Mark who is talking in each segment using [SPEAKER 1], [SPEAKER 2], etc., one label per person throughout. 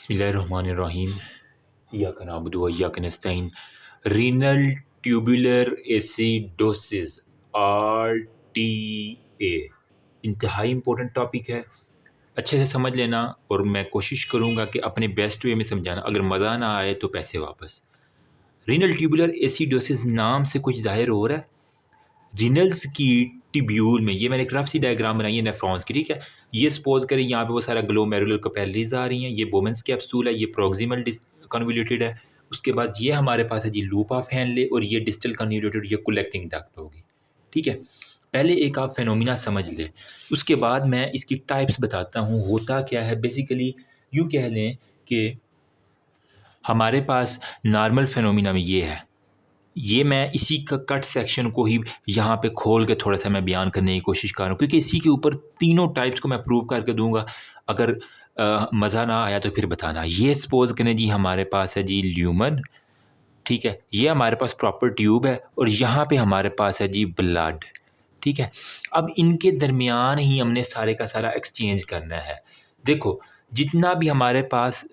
[SPEAKER 1] बिस्मिल्लाहिर्रहमानिर्रहीम इय्याका नअबुदु व इय्याका नस्तईन। Renal tubular acidosis RTA इंतहाई इम्पोर्टेंट टॉपिक है, अच्छे से समझ लेना और मैं कोशिश करूँगा कि अपने बेस्ट वे में समझाना। अगर मज़ा ना आए तो पैसे वापस। रीनल ट्यूबुलर एसिडोसिस नाम से कुछ ज़ाहिर हो रहा है। रिनल्स की ट्यूब्यूल में, ये मैंने एक रफ सी डायग्राम बनाई है नेफ्रॉन्स की, ठीक है। ये सपोज करें यहाँ पे वो सारा ग्लोमेरुलर कैपिलरीज आ रही हैं, ये बोमेंस कैप्सूल है, ये प्रोक्सिमल कन्वोल्यूटेड है। उसके बाद ये हमारे पास है जी लूप ऑफ हेनले और ये डिस्टल कन्वोल्यूटेड, ये कलेक्टिंग डक्ट होगी, ठीक है। पहले एक आप फेनोमिना समझ लें, उसके बाद मैं इसकी टाइप्स बताता हूँ होता क्या है। बेसिकली यूँ कह लें कि हमारे पास नॉर्मल फेनोमिना में ये है, ये मैं इसी का कट सेक्शन को ही यहाँ पे खोल के थोड़ा सा मैं बयान करने की कोशिश कर रहा हूँ, क्योंकि इसी के ऊपर तीनों टाइप्स को मैं प्रूव करके दूंगा। अगर मज़ा ना आया तो फिर बताना। ये सपोज करें जी हमारे पास है जी ल्यूमन, ठीक है, ये हमारे पास प्रॉपर ट्यूब है और यहाँ पे हमारे पास है जी ब्लड, ठीक है। अब इनके दरमियान ही हमने सारे का सारा एक्सचेंज करना है। देखो जितना भी हमारे pass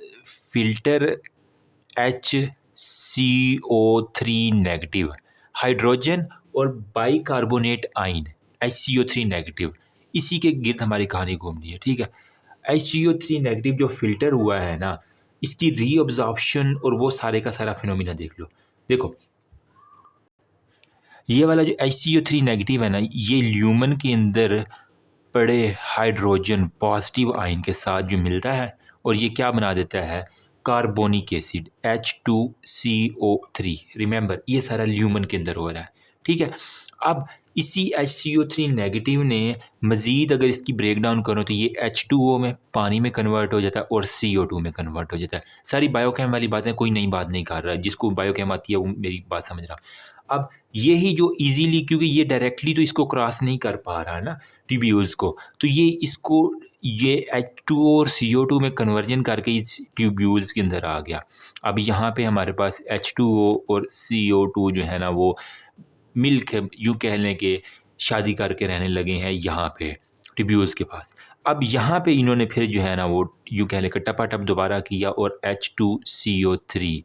[SPEAKER 1] filter HCO3 negative hydrogen और बाइकार्बोनेट आयन HCO3 नेगेटिव, इसी के गिर्द हमारी कहानी घूमनी है, ठीक है। HCO3 नेगेटिव जो फिल्टर हुआ है ना, इसकी रीअब्जॉर्प्शन और वो सारे का सारा फिनोमिना देख लो। देखो ये वाला जो HCO3 नेगेटिव है ना, ये ल्यूमन के अंदर पड़े हाइड्रोजन पॉजिटिव आयन के साथ जो मिलता है और ये क्या बना देता है, कार्बोनिक एसिड H2CO3। रिमेंबर ये सारा ल्यूमन के अंदर हो रहा है, ठीक है। अब इसी HCO3 नेगेटिव ने मज़ीद अगर इसकी ब्रेक डाउन करो तो ये H2O में पानी में कन्वर्ट हो जाता है और CO2 में कन्वर्ट हो जाता है। सारी बायोकेम वाली बातें, कोई नई बात नहीं कर रहा है, जिसको बायोकेम आती है वो मेरी बात समझ रहा। अब यही जो इजीली, क्योंकि ये डायरेक्टली तो इसको क्रॉस नहीं कर पा रहा है ना ट्यूब्यूल्स को, तो ये इसको ये H2O और CO2 में कन्वर्जन करके इस ट्यूब्यूल्स के अंदर आ गया। अब यहाँ पे हमारे पास H2O और CO2 जो है ना वो मिलके यूँ कह लें कि शादी करके रहने लगे हैं यहाँ पे ट्यूब्यूल्स के पास। अब यहाँ पे इन्होंने फिर जो है ना वो यूँ कह लें कि टपाटप दोबारा किया और H2CO3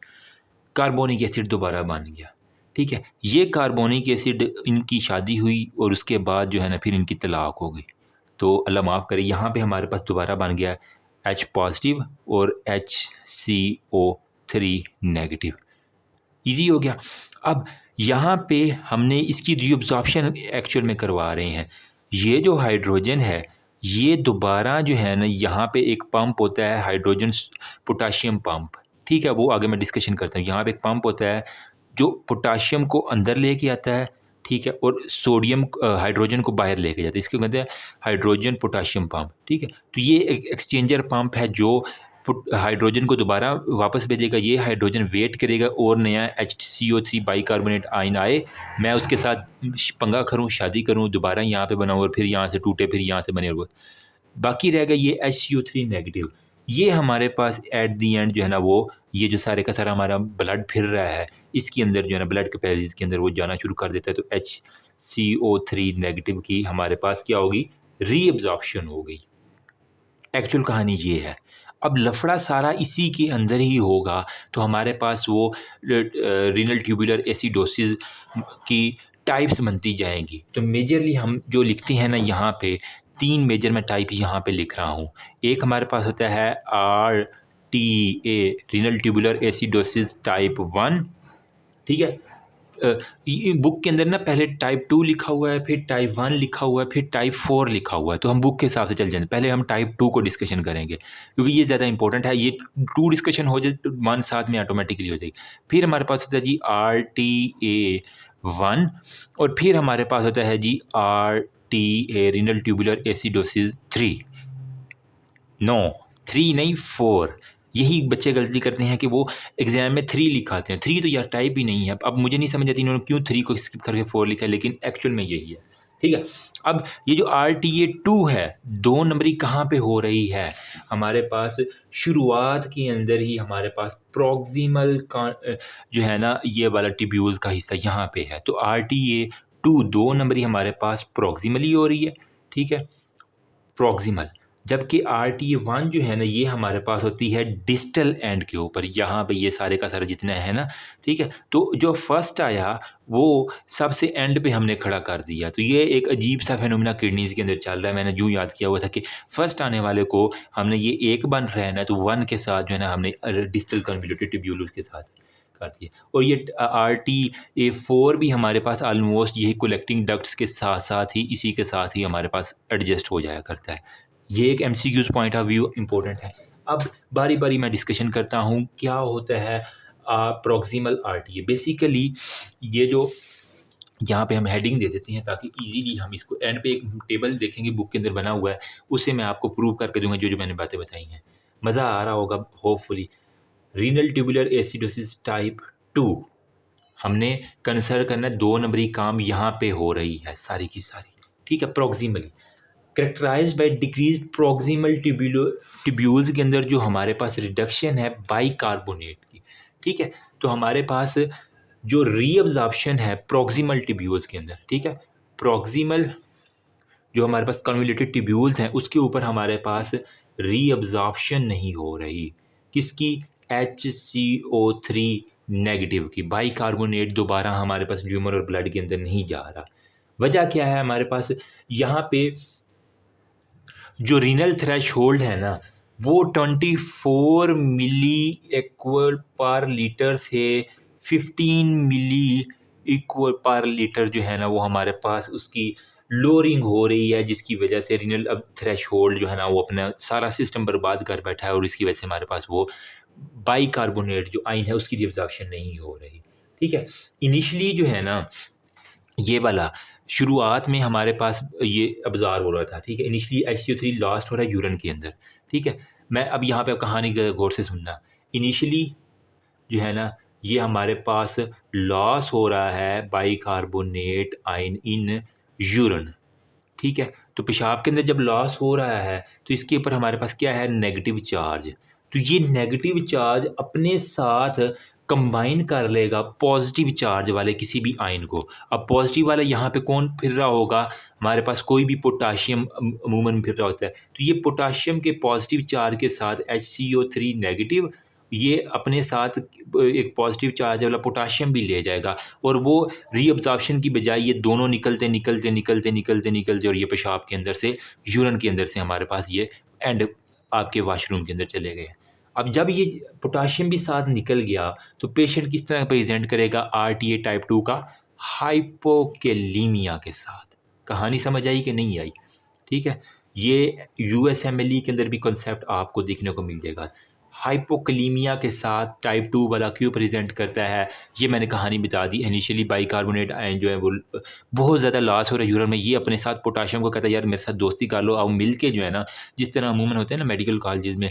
[SPEAKER 1] कार्बोनिक एसिड दोबारा बन गया, ठीक है। ये कार्बोनिक एसिड इनकी शादी हुई और उसके बाद जो है ना फिर इनकी तलाक हो गई। तो अल्लाह माफ़ करे, यहाँ पे हमारे पास दोबारा बन गया H पॉजिटिव और HCO3 नेगेटिव। ईजी हो गया। अब यहाँ पे हमने इसकी रीअब्जॉर्प्शन एक्चुअल में करवा रहे हैं। ये जो हाइड्रोजन है ये दोबारा जो है ना, यहाँ पे एक पंप होता है हाइड्रोजन पोटाशियम पंप, ठीक है, वो आगे मैं डिस्कशन करता हूँ। यहाँ पे एक पंप होता है जो पोटाशियम को अंदर लेके आता है, ठीक है, और सोडियम हाइड्रोजन को बाहर लेके जाता है। इसको कहते हैं हाइड्रोजन पोटाशियम पंप, ठीक है। तो ये एक एक्सचेंजर पंप है जो हाइड्रोजन को दोबारा वापस भेजेगा। ये हाइड्रोजन वेट करेगा और नया HCO3 बाइकार्बोनेट आयन आए, मैं उसके साथ पंगा करूँ, शादी करूँ, दोबारा यहाँ पे बनाऊँ और फिर यहाँ से टूटे, फिर यहाँ से बने हुए, बाकी रहेगा ये HCO3 नेगेटिव। ये हमारे पास एट दी एंड जो है ना वो ये जो सारे का सारा हमारा ब्लड फिर रहा है इसके अंदर जो है ना ब्लड कैपिलरीज के अंदर वो जाना शुरू कर देता है। तो HCO3 नेगेटिव की हमारे पास क्या होगी, रीअब्जॉर्प्शन हो गई। एक्चुअल कहानी ये है। अब लफड़ा सारा इसी के अंदर ही होगा, तो हमारे पास वो रीनल ट्यूबुलर एसिडोसिस की टाइप्स बनती जाएंगी। तो मेजरली हम जो लिखते हैं ना यहाँ पे, तीन मेजर मैं टाइप यहाँ पे लिख रहा हूँ। एक हमारे पास होता है RTA renal tubular acidosis type 1, ठीक है। बुक के अंदर ना पहले टाइप 2 लिखा हुआ है, फिर टाइप 1 लिखा हुआ है, फिर टाइप 4 लिखा हुआ है। तो हम बुक के हिसाब से चल जाएंगे, पहले हम टाइप 2 को डिस्कशन करेंगे क्योंकि ये ज़्यादा इंपॉर्टेंट है। ये 2 डिस्कशन हो जाए तो 1 साथ में ऑटोमेटिकली हो जाएगी। फिर हमारे पास होता है जी RTA1 और फिर हमारे पास होता है जी RTA renal tubular acidosis 3। No 3 नहीं 4। यही बच्चे गलती करते हैं कि वो एग्जाम में 3 लिखाते हैं। 3 तो यार टाइप ही नहीं है। अब मुझे नहीं समझ आती इन्होंने क्यों 3 को स्किप करके 4 लिखा है, लेकिन एक्चुअल में यही है, ठीक है। अब ये जो RTA2 है, 2 नंबरी कहाँ पे हो रही है, हमारे पास शुरुआत के अंदर ही हमारे पास प्रॉक्सिमल जो है ना ये वाला ट्यूब्यूल्स का हिस्सा यहाँ पे है। तो RTA2 2 नंबरी हमारे पास प्रॉक्सिमली हो रही है, ठीक है, प्रॉक्सिमल। जबकि RTA1 जो है ना ये हमारे पास होती है डिस्टल एंड के ऊपर, यहाँ पे ये सारे का सारा जितना है ना, ठीक है। तो जो फर्स्ट आया वो सबसे एंड पे हमने खड़ा कर दिया। तो ये एक अजीब सा फिनोमेना किडनीज़ के अंदर चल रहा है। मैंने यूँ याद किया हुआ था कि फर्स्ट आने वाले को हमने ये एक बन रहा है ना, तो 1 के साथ जो है ना हमने डिस्टल कन्वोल्यूटेड ट्यूब्यूल्स के साथ कर दिया। और ये RTA4 भी हमारे पास ऑलमोस्ट यही कलेक्टिंग डक्ट्स के साथ साथ ही इसी के साथ ही हमारे पास एडजस्ट हो जाया करता है। ये एक MCQs point of view important है। अब बारी बारी मैं डिस्कशन करता हूँ क्या होता है प्रॉक्सिमल RTA। बेसिकली ये जो यहाँ पे हम हेडिंग दे देते हैं ताकि इजीली हम इसको एंड पे एक टेबल देखेंगे बुक के अंदर बना हुआ है, उससे मैं आपको प्रूव करके दूंगा जो जो मैंने बातें बताई हैं। मज़ा आ रहा होगा hopefully. Renal tubular acidosis type 2 हमने कंसिडर करना 2 नंबरी काम यहाँ पे हो रही है सारी की सारी, ठीक है। Proximally characterised by decrease proximal tubules के अंदर जो हमारे पास रिडक्शन है बाइकार्बोनेट की, ठीक है। तो हमारे पास जो रीअब्जॉर्प्शन है प्रॉक्सिमल ट्यूब्यूल्स के अंदर, ठीक है, प्रॉक्सिमल जो हमारे पास कन्वोल्यूटेड ट्यूब्यूल्स हैं उसके ऊपर हमारे पास रीअब्जॉर्प्शन नहीं हो रही। किसकी? HCO3 नेगेटिव की। बाइकार्बोनेट दोबारा हमारे पास ल्यूमर और ब्लड के अंदर नहीं जा रहा। वजह क्या है? हमारे पास यहाँ पे जो रीनल थ्रेशोल्ड है ना वो 24 मिली इक्वल पर लीटर से 15 मिली इक्वल पर लीटर जो है ना वो हमारे पास उसकी लोअरिंग हो रही है, जिसकी वजह से रीनल अब थ्रेशोल्ड जो है ना वो अपना सारा सिस्टम बर्बाद कर बैठा है और इसकी वजह से हमारे पास वो बाइकार्बोनेट जो आयन है उसकी रिअब्जॉर्प्शन नहीं हो रही, ठीक है। इनिशियली जो है ना ये वाला शुरुआत में हमारे पास ये अब्जॉर्ब हो रहा था, ठीक है। इनिशियली HCO3 लॉस्ट हो रहा है यूरिन के अंदर, ठीक है। मैं अब यहाँ पे कहानी गौर से सुनना। इनिशियली जो है ना ये हमारे पास लॉस हो रहा है बाइकार्बोनेट आयन इन यूरिन, ठीक है। तो पेशाब के अंदर जब लॉस हो रहा है तो इसके ऊपर हमारे पास क्या है? Negative charge. तो ये नेगेटिव चार्ज अपने साथ कंबाइन कर लेगा पॉजिटिव चार्ज वाले किसी भी आयन को। अब पॉजिटिव वाला यहाँ पे कौन फिर रहा होगा? हमारे पास कोई भी पोटाशियम अमूमन फिर रहा होता है। तो ये पोटाशियम के पॉजिटिव चार्ज के साथ HCO3 नेगेटिव ये अपने साथ एक पॉजिटिव चार्ज वाला पोटाशियम भी ले जाएगा और वो रीअब्जॉर्प्शन की बजाय ये दोनों निकलते निकलते निकलते निकलते निकलते और ये पेशाब के अंदर से यूरिन के अंदर से हमारे पास ये एंड आपके वाशरूम के अंदर चले गए। अब जब ये पोटाशियम भी साथ निकल गया तो पेशेंट किस तरह प्रेजेंट करेगा RTA टाइप 2 का? हाइपोकेलीमिया के साथ। कहानी समझ आई कि नहीं आई? ठीक है, ये USMLE के अंदर भी कॉन्सेप्ट आपको देखने को मिल जाएगा। हाइपोकलीमिया के साथ टाइप 2 वाला क्यों प्रेजेंट करता है ये मैंने कहानी बता दी। इनिशियली बाइकार्बोनेट आयन जो है वो बहुत ज़्यादा लॉस हो रहा है यूरिन में, ये अपने साथ पोटाशियम को कहता है यार मेरे साथ दोस्ती कर लो, अब मिल के जो है ना, जिस तरह अमूमन होते हैं ना मेडिकल कॉलेज में,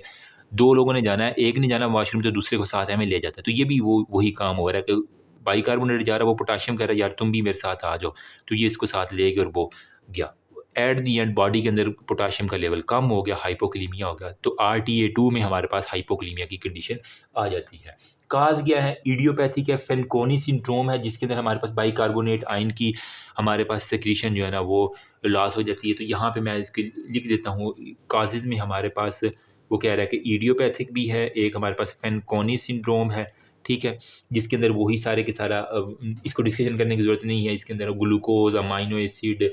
[SPEAKER 1] 2 लोगों ने जाना है, एक ने जाना वॉशरूम तो दूसरे को साथ में ले जाता है। तो ये भी वही काम हो रहा है कि बाइकार्बोनेट जा रहा है, वो पोटाशियम कह रहा है यार तुम भी मेरे साथ आ जाओ, तो ये इसको साथ ले गया और वो गया। एट दी एंड बॉडी के अंदर पोटाशियम का लेवल कम हो गया, हाइपोकलीमिया हो गया। तो RTA2 में हमारे पास हाइपोकलीमिया की कंडीशन आ जाती है। काज क्या है? इडियोपैथिक है, फेनकोनी सिंड्रोम है, जिसके अंदर हमारे पास बाइकार्बोनेट आयन की हमारे पास सेक्रीशन जो है ना वो लॉस हो जाती है। तो यहाँ पे मैं इसके लिख देता हूँ काजेज़ में हमारे पास वो कह रहा है कि इडियोपैथिक भी है, एक हमारे पास फेनकोनी सिंड्रोम है, ठीक है, जिसके अंदर वही सारे के सारा इसको डिस्कशन करने की ज़रूरत नहीं है। इसके अंदर ग्लूकोज, अमाइनो एसिड,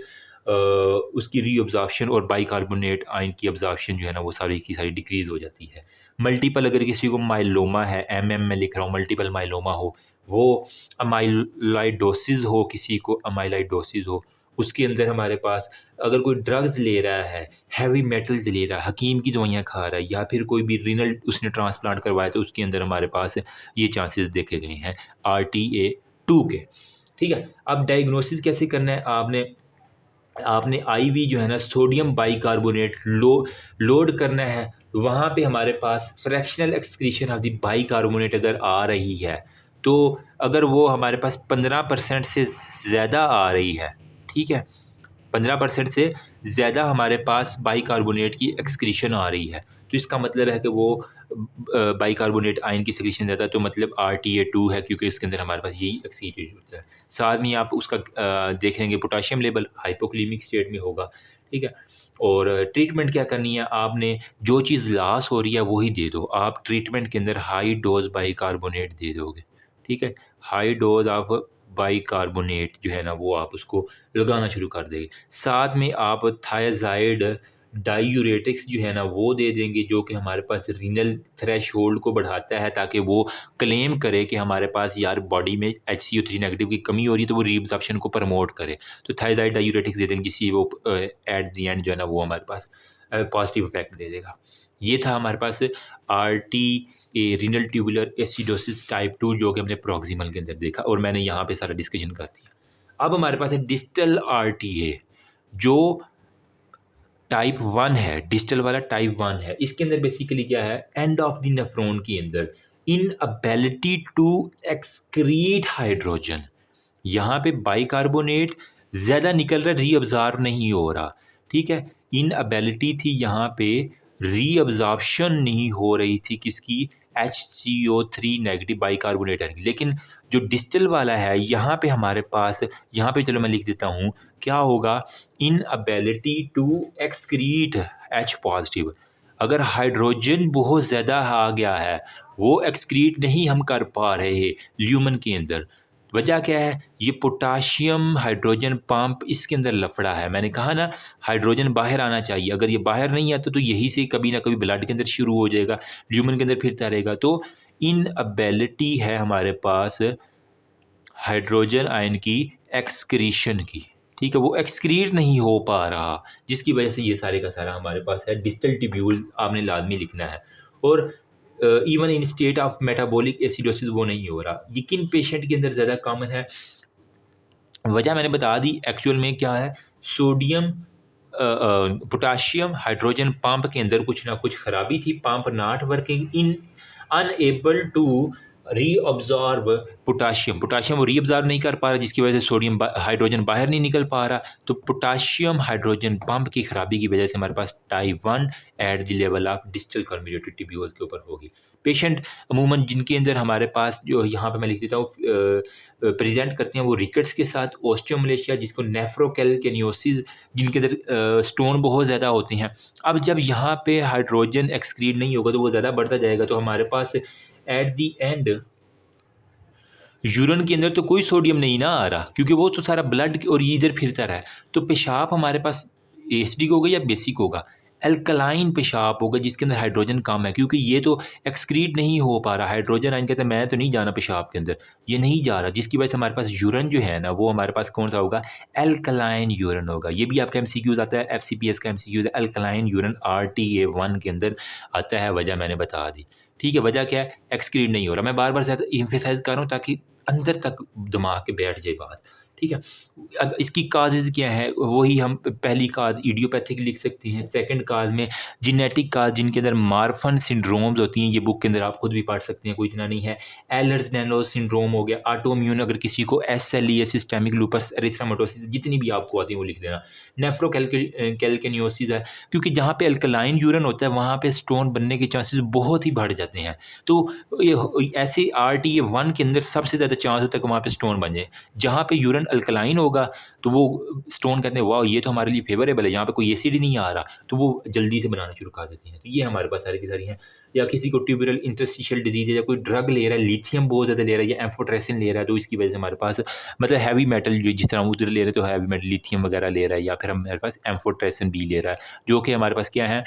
[SPEAKER 1] उसकी रीअब्जॉर्प्शन और बाइकार्बोनेट आयन की अब्जॉर्प्शन जो है ना वो सारी की सारी डिक्रीज़ हो जाती है। मल्टीपल अगर किसी को माइलोमा है, में लिख रहा हूँ, मल्टीपल माइलोमा हो, वो अमाइलाइडोसिस हो, किसी को अमाइलाइडोसिस हो, उसके अंदर हमारे पास अगर कोई ड्रग्स ले रहा है, हैवी मेटल्स ले रहा है, हकीम की दवाइयाँ खा रहा है, या फिर कोई भी रीनल उसने ट्रांसप्लांट करवाया तो उसके अंदर हमारे पास ये चांसेस देखे गए हैं RTA2 के, ठीक है। अब डायग्नोसिस कैसे करना है? आपने IV जो है ना सोडियम बाइकार्बोनेट लोड करना है। वहाँ पे हमारे पास fractional excretion of the bicarbonate अगर आ रही है, तो अगर वो हमारे पास 15% से ज़्यादा आ रही है, ठीक है, 15% से ज़्यादा हमारे पास बाइकार्बोनेट की एक्सक्रीशन आ रही है, तो इसका मतलब है कि वो बाइकार्बोनेट आयन की सिक्रीशन देता है, तो मतलब RTA2 है, क्योंकि इसके अंदर हमारे पास यही एक्सीटेड होता है। साथ में आप उसका देख लेंगे पोटाशियम लेवल हाइपोक्लीमिक स्टेट में होगा, ठीक है। और ट्रीटमेंट क्या करनी है, आपने जो चीज़ लॉस हो रही है वही दे दो। आप ट्रीटमेंट के अंदर हाई डोज बाइकार्बोनेट दे दोगे, ठीक है। हाई डोज ऑफ बाइकार्बोनेट जो है ना वो आप उसको लगाना शुरू कर देंगे। साथ में आप थायाजाइड डायूरेटिक्स जो है ना वो दे देंगे, जो कि हमारे पास रीनल थ्रेशोल्ड को बढ़ाता है, ताकि वो क्लेम करे कि हमारे पास यार बॉडी में HCO3 नेगेटिव की कमी हो रही है, तो वो रीअब्जॉर्प्शन को प्रमोट करे। तो थायराइड डायूरेटिक्स दे देंगे, जिससे वो एट द एंड जो है ना वो हमारे पास पॉजिटिव इफेक्ट दे देगा। ये था हमारे पास RTA renal tubular acidosis type 2, जो कि हमने प्रॉक्सिमल के अंदर देखा, और मैंने यहाँ पे सारा डिस्कशन कर दिया। अब हमारे पास है डिस्टल RTA, जो टाइप 1 है, डिस्टल वाला टाइप 1 है। इसके अंदर बेसिकली क्या है, एंड ऑफ द नेफ्रॉन के अंदर इनएबिलिटी टू एक्सक्रीट हाइड्रोजन, यहाँ पे बाइकार्बोनेट ज़्यादा निकल रहा है, रीअब्जॉर्ब नहीं हो रहा, ठीक है। इनएबिलिटी थी यहाँ पे, रीअब्जॉर्प्शन नहीं हो रही थी किसकी, HCO3 नेगेटिव बाइकार्बोनेट है। लेकिन जो डिस्टल वाला है यहाँ पे हमारे पास, यहाँ पे चलो मैं लिख देता हूँ क्या होगा, inability to excrete H positive. अगर हाइड्रोजन बहुत ज़्यादा आ गया है, वो एक्सक्रीट नहीं हम कर पा रहे ल्यूमन के अंदर, वजह क्या है, ये पोटाशियम हाइड्रोजन पंप इसके अंदर लफड़ा है। मैंने कहा ना हाइड्रोजन बाहर आना चाहिए, अगर ये बाहर नहीं आता तो यहीं से कभी ना कभी ब्लड के अंदर शुरू हो जाएगा, ल्यूमन के अंदर फिरता रहेगा। तो इनएबिलिटी है हमारे पास हाइड्रोजन आयन की एक्सक्रीशन की, ठीक है, वो एक्सक्रीट नहीं हो पा रहा, जिसकी वजह से ये सारे का सारा हमारे पास है डिस्टल ट्यूब्यूल आपने लाजमी लिखना है। और even in state of metabolic acidosis वो नहीं हो रहा, ये किन पेशेंट के अंदर ज़्यादा कॉमन है, वजह मैंने बता दी। एक्चुअल में क्या है, सोडियम पोटाशियम हाइड्रोजन पंप के अंदर कुछ ना कुछ खराबी थी, pump not working, in unable to reabsorb potassium, potassium वो रीअब्जॉर्ब नहीं कर पा रहा, जिसकी वजह से सोडियम हाइड्रोजन बाहर नहीं निकल पा रहा। तो पोटाशियम हाइड्रोजन पंप की खराबी की वजह से हमारे पास type 1 at the level of distal community tubules के ऊपर होगी। पेशेंट अमूमन जिनके अंदर हमारे पास जो यहाँ पे मैं लिख देता हूँ प्रेजेंट करते हैं, वो रिकेट्स के साथ ओस्टियोमलेशिया, जिसको नेफ्रोकैल्केनियोसिस, जिनके अंदर स्टोन बहुत ज़्यादा होते हैं। अब जब यहाँ पे हाइड्रोजन एक्सक्रीट नहीं होगा तो वो ज़्यादा बढ़ता जाएगा, तो हमारे पास एट दी एंड यूरिन के अंदर तो कोई सोडियम नहीं ना आ रहा, क्योंकि वो तो सारा ब्लड और इधर फिरता रहा है। तो पेशाब हमारे पास एसिडिक होगा या बेसिक होगा, अल्कलाइन पेशाब होगा, जिसके अंदर हाइड्रोजन कम है, क्योंकि ये तो एक्सक्रीट नहीं हो पा रहा। हाइड्रोजन आयन कहते हैं मैं तो नहीं जाना पेशाब के अंदर, ये नहीं जा रहा, जिसकी वजह से हमारे पास यूरिन जो है ना वो हमारे पास कौन सा होगा, अल्कलाइन यूरिन होगा। ये भी आपका MCQ आता है, FCPS का MCQ है, अल्कलाइन यूरिन RTA1 के अंदर आता है। वजह मैंने बता दी, ठीक है। वजह क्या है, एक्सक्रीट नहीं हो रहा। मैं बार बार ज़्यादा एम्फेसाइज कर रहा हूँ ताकि अंदर तक दिमाग के बैठ जाए बात, ठीक है। अब इसकी काजेज़ क्या है, वही हम पहली काज इडियोपैथिक लिख सकते हैं, सेकंड काज में जेनेटिक काज, जिनके अंदर मार्फन सिंड्रोम्स होती हैं, ये बुक के अंदर आप खुद भी पढ़ सकते हैं, कोई इतना नहीं है। एलर्स-डैनियल्स सिंड्रोम हो गया, ऑटोइम्यून, अगर किसी को SLE, सिस्टेमिक लूपस एरिथ्रोमाटोसिस, जितनी भी आपको आती है वो लिख देना। नेफ्रोकैल्केनियोसिस है, क्योंकि जहाँ पे अल्कलाइन यूरिन होता है वहाँ पे स्टोन बनने के चांसेस बहुत ही बढ़ जाते हैं। तो ऐसे RTA1 के अंदर सबसे ज़्यादा चांस होता है कि वहाँ पे स्टोन बन जाए। जहाँ पे यूरिन अल्कलाइन होगा तो वो स्टोन कहते हैं वाह ये तो हमारे लिए फेवरेबल है, यहाँ पे कोई एसिड ही नहीं आ रहा, तो वो जल्दी से बनाना शुरू कर देते हैं। तो ये हमारे पास सारी की सारी हैं। या किसी को ट्यूबरल इंटरस्टिशियल डिजीज है, या कोई ड्रग ले रहा है, लिथियम बहुत ज़्यादा ले रहा है, या एम्फोट्रेसिन ले रहा है, तो इसकी वजह से हमारे पास मतलब हैवी मेटल, जो जिस तरह उधर ले रहे हैं तो हैवी मेटल लिथियम वगैरह ले रहा है, या फिर हमारे पास एम्फोट्रेसिन भी ले रहा है, जो कि हमारे पास क्या है,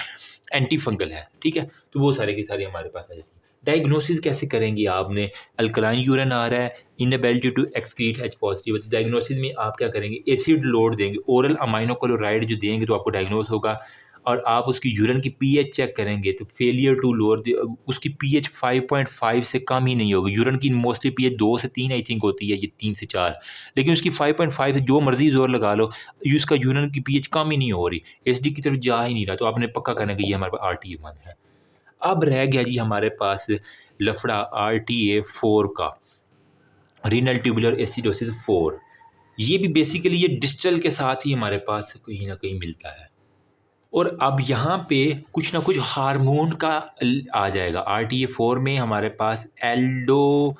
[SPEAKER 1] एंटी फंगल है, ठीक है। तो वो सारे की सारी हमारे पास आ जाती है। डायग्नोसिस कैसे करेंगे, आपने अल्कलाइन यूरिन आ रहा है, inability to excrete H positive, तो डायग्नोसिस में आप क्या करेंगे, एसिड लोड देंगे, ओरल अमाइनोक्लोराइड जो देंगे तो आपको डायग्नोस होगा। और आप उसकी यूरिन की pH चेक करेंगे तो फेलियर टू लोअर, उसकी pH 5.5 से कम ही नहीं होगी। यूरिन की मोस्टली pH 2 से 3 आई थिंक होती है, ये 3 से 4, लेकिन उसकी 5.5 से जो मर्जी जोर लगा लो, उसका यूरिन की pH कम ही नहीं हो रही, एसिडिक की तरफ जा ही नहीं रहा, तो आपने पक्का करना कि ये हमारे पास RTA1 है। अब रह गया जी हमारे पास लफड़ा RTA4 का, रीनल ट्यूबुलर एसिडोसिस 4। ये भी बेसिकली ये डिस्टल के साथ ही हमारे पास कहीं ना कहीं मिलता है, और अब यहाँ पे कुछ ना कुछ हार्मोन का आ जाएगा। RTA4 में हमारे पास एल्डोस्टीरोन,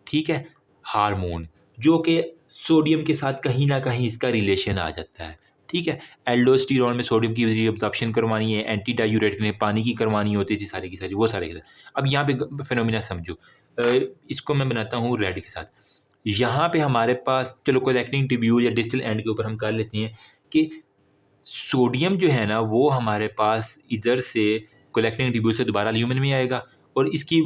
[SPEAKER 1] ठीक है, हार्मोन, जो कि सोडियम के साथ कहीं ना कहीं इसका रिलेशन आ जाता है, ठीक है। एल्डोस्टीरोन में सोडियम की रीअब्जॉर्प्शन करवानी है, एंटी डायूरेटिक ने पानी की करवानी होती थी, सारी की सारी वो सारे के सारे। अब यहाँ पे फिनोमिना समझो, इसको मैं बनाता हूँ रेड के साथ। यहाँ पे हमारे पास, चलो कलेक्टिंग ट्यूब्यूल या डिस्टल एंड के ऊपर हम कर लेते हैं कि सोडियम जो है ना वो हमारे पास इधर से कलेक्टिंग ट्यूब्यूल से दोबारा ल्यूमेन में आएगा, और इसकी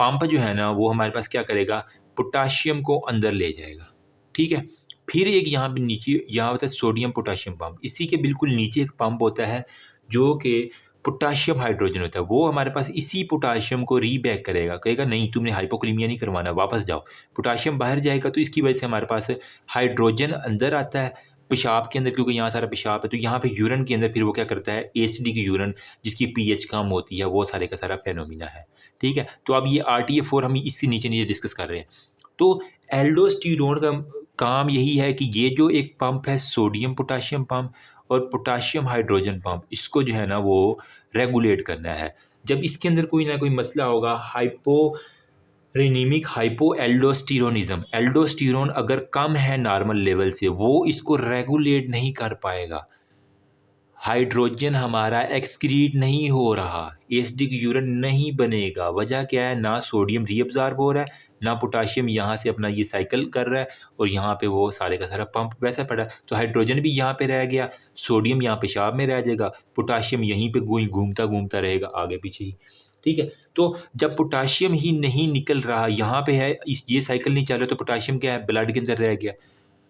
[SPEAKER 1] पंप जो है ना वो हमारे पास क्या करेगा, पोटाशियम को अंदर ले जाएगा, ठीक है। फिर एक यहाँ पे नीचे यहाँ होता है सोडियम पोटाशियम पंप, इसी के बिल्कुल नीचे एक पंप होता है जो कि पोटाशियम हाइड्रोजन होता है, वो हमारे पास इसी पोटाशियम को रीबैक करेगा, कहेगा नहीं तुमने हाइपोक्रीमिया नहीं करवाना, वापस जाओ। पोटाशियम बाहर जाएगा तो इसकी वजह से हमारे पास हाइड्रोजन अंदर आता है पेशाब के अंदर, क्योंकि यहाँ सारा पेशाब है, तो यहाँ पे यूरिन के अंदर फिर वो क्या करता है, एसिडिक यूरिन जिसकी पीएच कम होती है, वो सारे का सारा फेनोमिना है, ठीक है। तो अब ये RTA4 हम इससे नीचे नीचे डिस्कस कर रहे हैं। तो एल्डोस्टीरोन का काम यही है कि ये जो एक पंप है सोडियम पोटाशियम पंप और पोटाशियम हाइड्रोजन पंप, इसको जो है ना वो रेगुलेट करना है। जब इसके अंदर कोई ना कोई मसला होगा, हाइपोरेनिमिक हाइपो एल्डोस्टीरोनिज्म, एल्डोस्टीरोन अगर कम है नॉर्मल लेवल से, वो इसको रेगुलेट नहीं कर पाएगा, हाइड्रोजन हमारा एक्सक्रीट नहीं हो रहा, एसिडिक यूरिन नहीं बनेगा। वजह क्या है, ना सोडियम रीअब्जॉर्ब हो रहा है, ना पोटाशियम यहाँ से अपना ये साइकिल कर रहा है, और यहाँ पे वो सारे का सारा पंप वैसा पड़ा है। तो हाइड्रोजन भी यहाँ पे रह गया, सोडियम यहाँ पेशाब में रह जाएगा, पोटाशियम यहीं पे घूमता घूमता रहेगा आगे पीछे ही, ठीक है। तो जब पोटाशियम ही नहीं निकल रहा, यहाँ पे है ये साइकिल नहीं चल रहा, तो पोटाशियम क्या है, ब्लड के अंदर रह गया,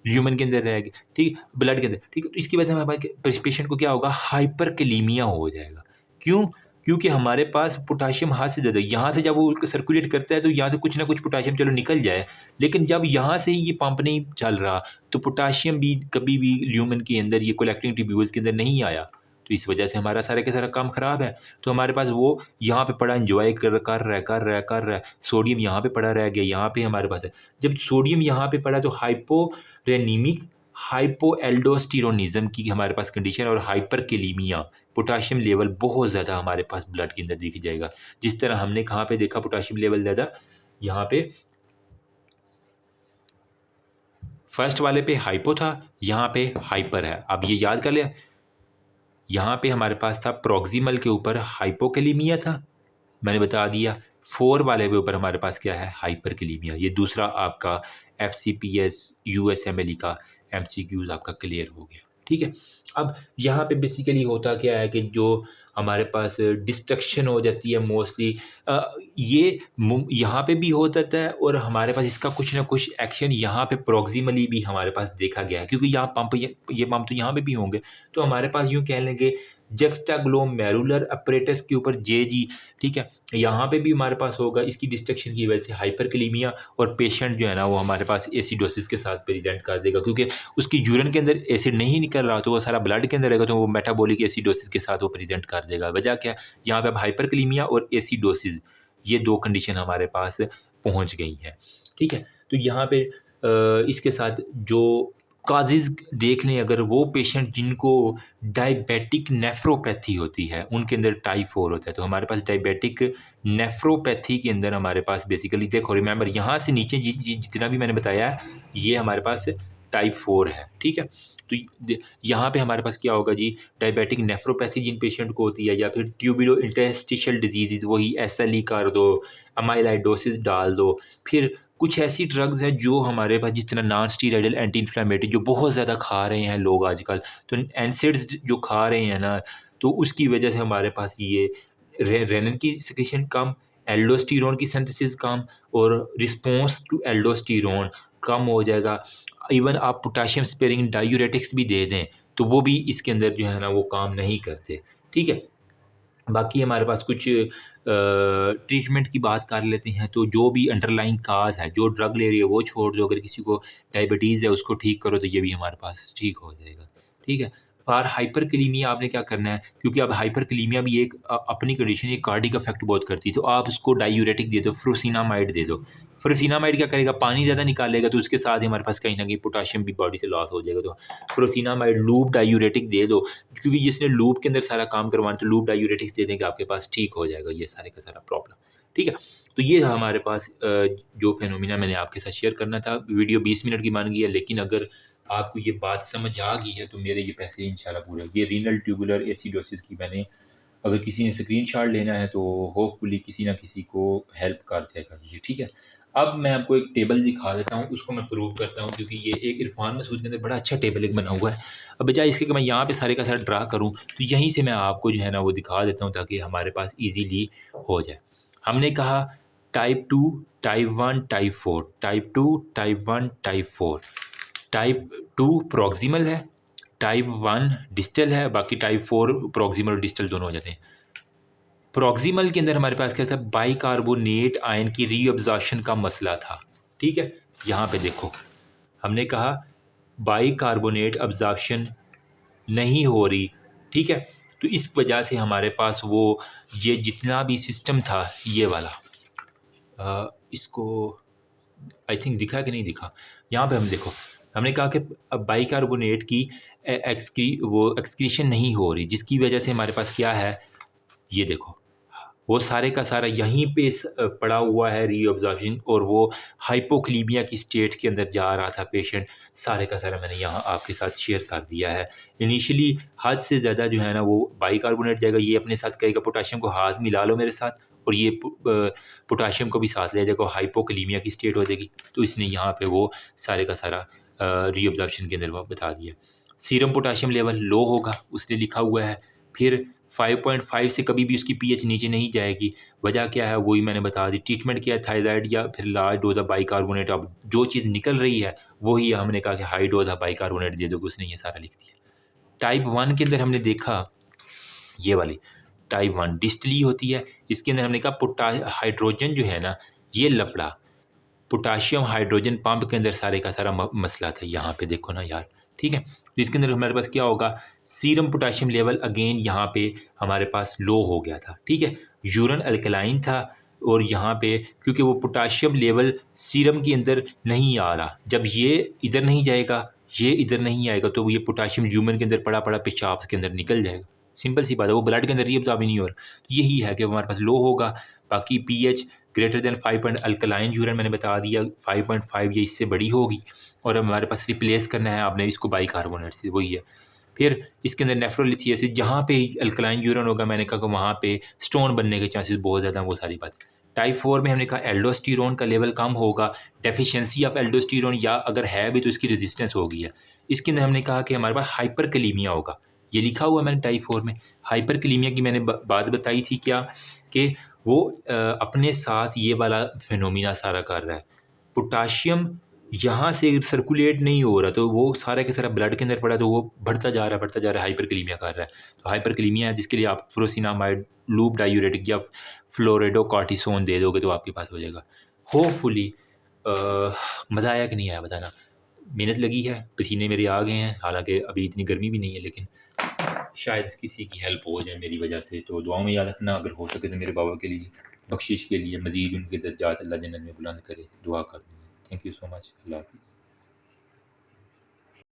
[SPEAKER 1] ह्यूमन के अंदर रहेगी, ठीक, ब्लड के अंदर, ठीक है। तो इसकी वजह से हमारे पेशेंट को क्या होगा, हाइपरकैलीमिया हो जाएगा। क्यों? क्योंकि हमारे पास पोटाशियम हाथ से ज़्यादा, यहाँ से जब वो सर्कुलेट करता है तो यहाँ से कुछ ना कुछ पोटाशियम चलो निकल जाए, लेकिन जब यहाँ से ही ये पंप नहीं चल रहा तो पोटाशियम भी कभी भी ल्यूमेन के अंदर, ये कलेक्टिंग ट्यूब्यूल्स के अंदर नहीं आया, तो इस वजह से हमारा सारा का सारा काम ख़राब है। तो हमारे पास वो यहाँ पे पड़ा एंजॉय कर रहा है, सोडियम यहाँ पे पड़ा रह गया, यहाँ पे हमारे पास है। जब सोडियम यहाँ पे पड़ा तो हाइपोरेनिमिक हाइपोएल्डोस्टीरोनिज्म की हमारे पास कंडीशन, और हाइपरकैलीमिया, पोटाशियम लेवल बहुत ज़्यादा हमारे पास ब्लड के अंदर दिख जाएगा। जिस तरह हमने कहाँ पे देखा पोटाशियम लेवल ज़्यादा, यहाँ पे फर्स्ट वाले पे हाइपो था, यहाँ पे हाइपर है। अब ये याद कर लिया, यहाँ पे हमारे पास था प्रोक्सिमल के ऊपर हाइपोकैलीमिया था, मैंने बता दिया। 4 वाले के ऊपर हमारे पास क्या है, हाइपरकैलीमिया। ये दूसरा आपका FCPS USMLE का MCQs आपका क्लियर हो गया, ठीक है। अब यहाँ पे बेसिकली होता क्या है कि जो हमारे पास डिस्ट्रक्शन हो जाती है मोस्टली, ये यहाँ पे भी हो जाता है, और हमारे पास इसका कुछ ना कुछ एक्शन यहाँ पे प्रोक्सिमली भी हमारे पास देखा गया है, क्योंकि यहाँ पंप ये पंप तो यहाँ पे भी होंगे। तो हमारे पास यूँ कह लेंगे जक्स्टाग्लोमेरुलर अपरेटस के ऊपर JG, ठीक है, यहाँ पे भी हमारे पास होगा, इसकी डिस्ट्रक्शन की वजह से हाइपरकैलीमिया, और पेशेंट जो है ना वो हमारे पास एसिडोसिस के साथ प्रेजेंट कर देगा, क्योंकि उसकी यूरिन के अंदर एसिड नहीं निकल रहा, तो वो सारा ब्लड के अंदर रहेगा, तो वो मेटाबॉलिक एसिडोसिस के साथ वो प्रेजेंट कर देगा। वजह क्या, यहाँ पे अब हाइपरकैलीमिया और एसिडोसिस, ये 2 कंडीशन हमारे पास पहुँच गई हैं, ठीक है। तो यहाँ पे इसके साथ जो काजेज़ देख लें, अगर वो पेशेंट जिनको डायबिटिक नेफ्रोपैथी होती है, उनके अंदर टाइप 4 होता है, तो हमारे पास डायबिटिक नेफ्रोपैथी के अंदर हमारे पास बेसिकली देखो, रिमेंबर यहाँ से नीचे जितना भी मैंने बताया है, ये हमारे पास टाइप 4 है, ठीक है। तो यहाँ पे हमारे पास क्या होगा जी, डायबिटिक नेफ्रोपैथी जिन पेशेंट को होती है, या फिर ट्यूबुलो इंटरस्टिशियल डिजीज़, वही SLE कर दो, अमाइलाइडोसिस डाल दो, फिर कुछ ऐसी ड्रग्स हैं जो हमारे पास, जिस तरह नॉन स्टीरॉयडल एंटी इन्फ्लेमेटरी जो बहुत ज़्यादा खा रहे हैं लोग आजकल, तो एनसेड्स जो खा रहे हैं ना, तो उसकी वजह से हमारे पास ये रेनिन की सिक्रीशन कम, एल्डोस्टीरोन की सिंथेसिस कम, और रिस्पॉन्स टू एल्डोस्टीरोन कम हो जाएगा। इवन आप पोटाशियम स्पेयरिंग डायूरेटिक्स भी दे दें तो वो भी इसके अंदर जो है ना वो काम नहीं करते, ठीक है। बाकी हमारे पास कुछ ट्रीटमेंट की बात कर लेते हैं, तो जो भी अंडरलाइंग काज है, जो ड्रग ले रही है वो छोड़ दो, अगर किसी को डायबिटीज़ है उसको ठीक करो, तो ये भी हमारे पास ठीक हो जाएगा, ठीक है। फॉर हाइपरकलीमिया आपने क्या करना है, क्योंकि अब हाइपरकलीमिया भी एक अपनी कंडीशन, एक कार्डिक इफेक्ट बहुत करती है, तो आप उसको डायूरेटिक दे दो, फ्रोसिनामाइड दे दो। फ्रोसिनामाइड क्या करेगा, पानी ज़्यादा निकालेगा, तो उसके साथ ही हमारे पास कहीं ना कहीं पोटाशियम भी बॉडी से लॉस हो जाएगा। तो फ्रोसिनामाइड लूप डायूरेटिक दे दो, क्योंकि जिसने लूप के अंदर सारा काम करवाना, तो लूप डायूरेटिक्स दे देंगे, आपके पास ठीक हो जाएगा ये सारे का सारा प्रॉब्लम। ठीक है, तो ये हमारे पास जो फेनोमिना मैंने आपके साथ शेयर करना था। वीडियो 20 मिनट की मान गई है, लेकिन अगर आपको ये बात समझ आ गई है तो मेरे ये पैसे इंशाल्लाह पूरे। ये रीनल ट्यूबुलर एसिडोसिस की मैंने, अगर किसी ने स्क्रीनशॉट लेना है तो होपफुली किसी ना किसी को हेल्प कर जाएगा ये। ठीक है, अब मैं आपको एक टेबल दिखा देता हूँ, उसको मैं प्रूव करता हूँ, क्योंकि ये एक इरफान मसूद के अंदर बड़ा अच्छा टेबल एक बना हुआ है। अब बजाय इसके कि मैं यहाँ पे सारे का सारा ड्रा करूँ, तो यहीं से मैं आपको जो है ना वो दिखा देता हूँ, ताकि हमारे पास ईजीली हो जाए। हमने कहा type 2, type 1, type 4, type 2, type 1, type 4। Type 2 proximal है, टाइप 1 डिस्टल है, बाकी टाइप 4 प्रॉक्सिमल और डिस्टल दोनों हो जाते हैं। प्रॉक्सिमल के अंदर हमारे पास क्या था, बाइकार्बोनेट आयन की रीअब्जॉर्प्शन का मसला था। ठीक है, यहाँ पे देखो हमने कहा बाइकार्बोनेट अब्जॉर्प्शन नहीं हो रही। ठीक है, तो इस वजह से हमारे पास वो ये जितना भी सिस्टम था ये वाला, इसको आई थिंक दिखा कि नहीं दिखा, यहाँ पे हम देखो हमने कहा कि बाइकार्बोनेट की एक्सक्रीशन नहीं हो रही, जिसकी वजह से हमारे पास क्या है, ये देखो वो सारे का सारा यहीं पे पड़ा हुआ है रीअब्जॉर्प्शन, और वो हाइपोक्लीमिया की स्टेट के अंदर जा रहा था पेशेंट। सारे का सारा मैंने यहाँ आपके साथ शेयर कर दिया है। इनिशियली हद से ज़्यादा जो है ना वो बाइकार्बोनेट जाएगा, ये अपने साथ कहेगा पोटाशियम को हाथ मिला लो मेरे साथ, और ये पोटाशियम को भी साथ ले जाएगा, हाइपोक्लीमिया की स्टेट हो जाएगी। तो इसने यहाँ पे वो सारे का सारा रीअब्जॉर्प्शन के अंदर वो बता दिया। सीरम पोटाशियम लेवल लो होगा, उसने लिखा हुआ है। फिर 5.5 से कभी भी उसकी पीएच नीचे नहीं जाएगी। वजह क्या है वही मैंने बता दी। ट्रीटमेंट क्या है, थायराइड या फिर लार्ज डोज ऑफ बाइकार्बोनेट। अब जो चीज़ निकल रही है वही हमने कहा कि हाई डोज ऑफ बाइकार्बोनेट दे दो, उसने ये सारा लिख दिया। टाइप 1 के अंदर हमने देखा ये वाली टाइप 1 डिस्टली होती है। इसके अंदर हमने कहा हाइड्रोजन जो है ना ये लफड़ा, पोटाशियम हाइड्रोजन पंप के अंदर सारे का सारा मसला था। यहाँ पे देखो ना यार, ठीक है। तो इसके अंदर हमारे पास क्या होगा, सीरम पोटाशियम लेवल अगेन यहाँ पे हमारे पास लो हो गया था। ठीक है, यूरिन अल्कलाइन था, और यहाँ पे क्योंकि वो पोटाशियम लेवल सीरम के अंदर नहीं आ रहा, जब ये इधर नहीं जाएगा ये इधर नहीं आएगा, तो ये पोटाशियम यूरिन के अंदर पड़ा पड़ा पेशाब के अंदर निकल जाएगा। सिंपल सी बात है, वो ब्लड के अंदर रीअब्जॉर्ब नहीं हो रहा। तो यही है कि हमारे पास लो होगा। बाकी pH greater than 5 alkaline urine मैंने बता दिया 5.5 ये इससे बड़ी होगी, और हमारे पास रिप्लेस करना है आपने इसको बाइकार्बोनेट से, वही है। फिर इसके अंदर नेफ्रोलिथियासिस, जहाँ पे अल्कलाइन यूरिन होगा मैंने कहा कि वहाँ पे स्टोन बनने के चांसेस बहुत ज़्यादा, वो सारी बात। टाइप 4 में हमने कहा एल्डोस्टेरोन का लेवल कम होगा, डेफिशिएंसी ऑफ एल्डोस्टेरोन, या अगर है भी तो इसकी रेजिस्टेंस हो गई है। इसके अंदर हमने कहा कि हमारे पास हाइपरकलीमिया होगा, ये लिखा हुआ है मैंने टाइप 4 में। हाइपरकलीमिया की मैंने बात बताई थी क्या, कि वो अपने साथ ये वाला फिनोमिना सारा कर रहा है। पोटाशियम यहाँ से सर्कुलेट नहीं हो रहा, तो वो सारा के सारा ब्लड के अंदर पड़ा, तो वो बढ़ता जा रहा है, हाइपरकलीमिया कर रहा है। तो हाइपरकलीमिया है, जिसके लिए आप फ्रोसिनामाइड लूप डायूरेटिक या फ्लोरेडोकॉर्टिसोन दे दोगे तो आपके पास हो जाएगा। होपफुली मज़ा आया कि नहीं आया बताना। मेहनत लगी है, पसीने मेरे आ गए हैं, हालांकि अभी इतनी गर्मी भी नहीं है, लेकिन शायद किसी की हेल्प हो जाए मेरी वजह से। तो दुआओं में याद रखना, अगर हो सके तो मेरे बाबा के लिए बख्शिश के लिए, मज़ीद उनके दर्जात अल्लाह जन्नत में बुलंद करे, दुआ कर देंगे। Thank you so much. अल्लाह हाफ़िज़।